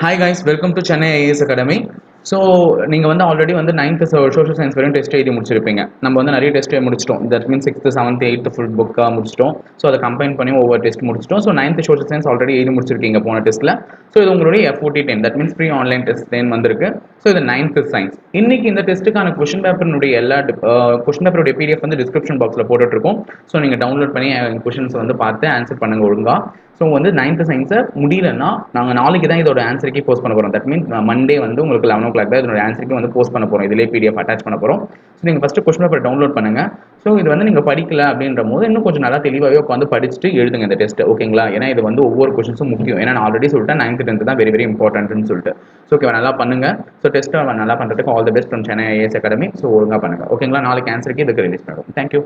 Hi guys, welcome to Chennai IAS academy. So நீங்கள் வந்து already வந்து 9th சோஷியல் சயின்ஸ் வரையும் டெஸ்ட் எழுதி முடிச்சிருப்பீங்க. நம்ம வந்து நிறைய டெஸ்ட் முடிச்சிட்டோம். That means 6th 7th 8th full புக்காக முடிச்சிட்டோம். ஸோ அதை கம்பைன் பண்ணி ஒவ்வொரு டெஸ்ட் முடிச்சிட்டோம். So 9th social science already எழுதி முடிச்சிருக்கீங்க போன டெஸ்ட்டில். ஸோ இது உங்களுடைய FOT10, that means free online test 10 வந்திருக்கு. ஸோ இது 9th சயின்ஸ். இன்னைக்கு இந்த டெஸ்ட்டுக்கான கொஸ்டின் பேப்பருடைய எல்லா கொஸ்டின் பேப்பருடைய PDF வந்து டிஸ்கிரிப்ஷன் பாக்ஸில் போட்டுட்ருக்கோம். ஸோ நீங்கள் டவுன்லோட் பண்ணி கொஸ்டின்ஸ் வந்து பார்த்து ஆன்சர் பண்ணுங்க ஒழுங்காக. ஸோ வந்து 9th சயின்ஸை முடியலன்னா நாங்கள் நாளைக்கு தான் இதோட ஆன்சருக்கே போஸ்ட் பண்ண போகிறோம். தட் மீன்ஸ் மண்டே வந்து உங்களுக்கு 11 o'clock தான் இதோட ஆன்சருக்கு வந்து போஸ்ட் பண்ண போகிறோம். இதிலே PDF அட்டாச் பண்ண போகிறோம். ஸோ நீங்கள் ஃபஸ்ட்டு கொஸ்டின் பேப்பர் டவுன்லோட் பண்ணுங்கள். ஸோ இது வந்து நீங்கள் படிக்கல அப்படின்ற போது இன்னும் கொஞ்சம் நல்லா தெளிவாகவே உட்காந்து படிச்சுட்டு எழுதுங்க இந்த டெஸ்ட், ஓகேங்களா? ஏன்னா இது வந்து ஒவ்வொரு கொஸ்டின்ஸும் முக்கியம். ஏன்னா நான் ஆல்ரெடி சொல்லிட்டேன் 9th 10th தான் வெரி வெரி இம்பார்ட்டன்ட்னு சொல்லிட்டு. ஸோ ஓகே, நல்லா பண்ணுங்க. ஸோ டெஸ்ட்டை நல்லா பண்ணுறதுக்கு all the best from Chennai IAS academy. So ஒழுங்காக பண்ணுங்க, ஓகேங்களா? நாளைக்கு ஆன்சருக்கு இதுக்கு ரிலீஸ் பண்ணுவோம். தேங்க்யூ.